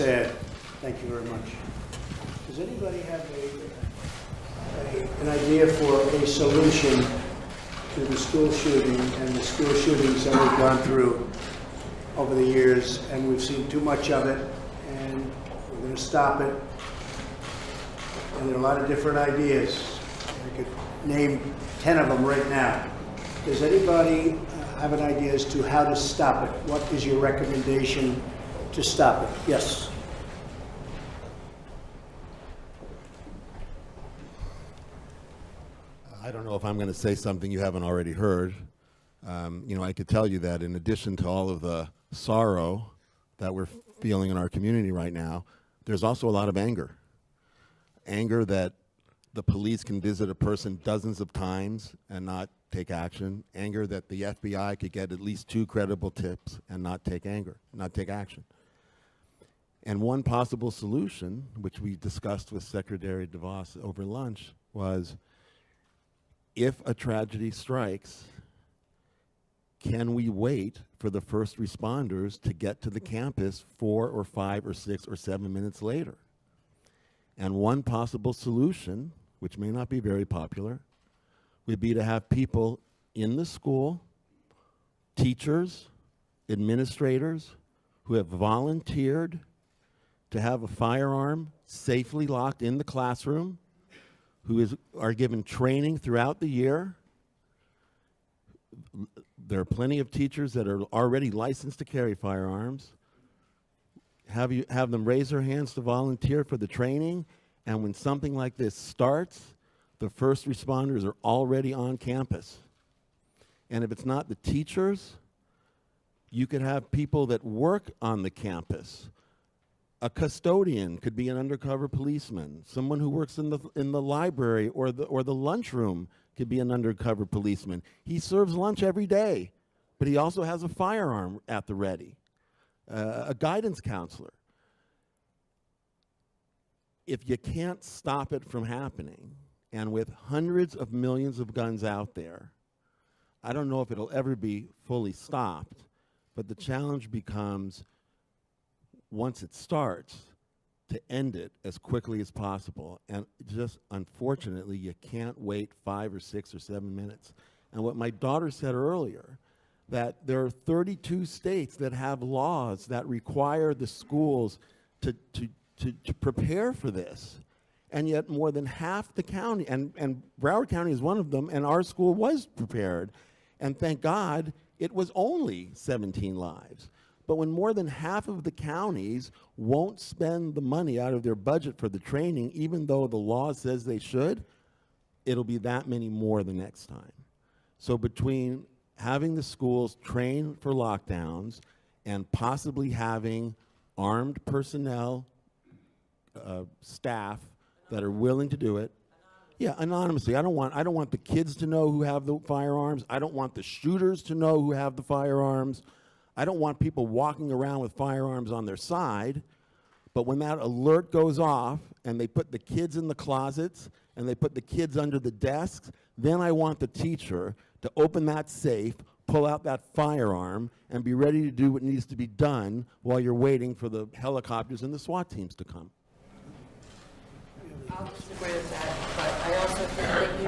sad. Thank you very much. Does anybody have an idea for a solution to the school shooting and the school shootings that we've gone through over the years, and we've seen too much of it, and we're going to stop it? And there are a lot of different ideas. I could name 10 of them right now. Does anybody have an idea as to how to stop it? What is your recommendation to stop it? Yes. I don't know if I'm going to say something you haven't already heard. I could tell you that in addition to all of the sorrow that we're feeling in our community right now, there's also a lot of anger. Anger that the police can visit a person dozens of times and not take action. Anger that the FBI could get at least 2 credible tips and not take action. And one possible solution, which we discussed with Secretary DeVos over lunch, was if a tragedy strikes, can we wait for the first responders to get to the campus 4 or 5 or 6 or 7 minutes later? And one possible solution, which may not be very popular, would be to have people in the school, teachers, administrators, who have volunteered to have a firearm safely locked in the classroom, who are given training throughout the year. There are plenty of teachers that are already licensed to carry firearms. Have them raise their hands to volunteer for the training, and when something like this starts, the first responders are already on campus. And if it's not the teachers, you could have people that work on the campus. A custodian could be an undercover policeman. Someone who works in the library or the lunchroom could be an undercover policeman. He serves lunch every day, but he also has a firearm at the ready. A guidance counselor. If you can't stop it from happening, and with hundreds of millions of guns out there, I don't know if it'll ever be fully stopped, but the challenge becomes, once it starts, to end it as quickly as possible. And just, unfortunately, you can't wait 5 or 6 or 7 minutes. And what my daughter said earlier, that there are 32 states that have laws that require the schools to prepare for this. And yet more than half the county, and Broward County is one of them, and our school was prepared. And thank God it was only 17 lives. But when more than half of the counties won't spend the money out of their budget for the training, even though the law says they should, it'll be that many more the next time. So between having the schools train for lockdowns and possibly having armed personnel, staff that are willing to do it, yeah, anonymously. I don't want the kids to know who have the firearms. I don't want the shooters to know who have the firearms. I don't want people walking around with firearms on their side. But when that alert goes off and they put the kids in the closets and they put the kids under the desks, then I want the teacher to open that safe, pull out that firearm, and be ready to do what needs to be done while you're waiting for the helicopters and the SWAT teams to come. I'll just agree with that, but I also think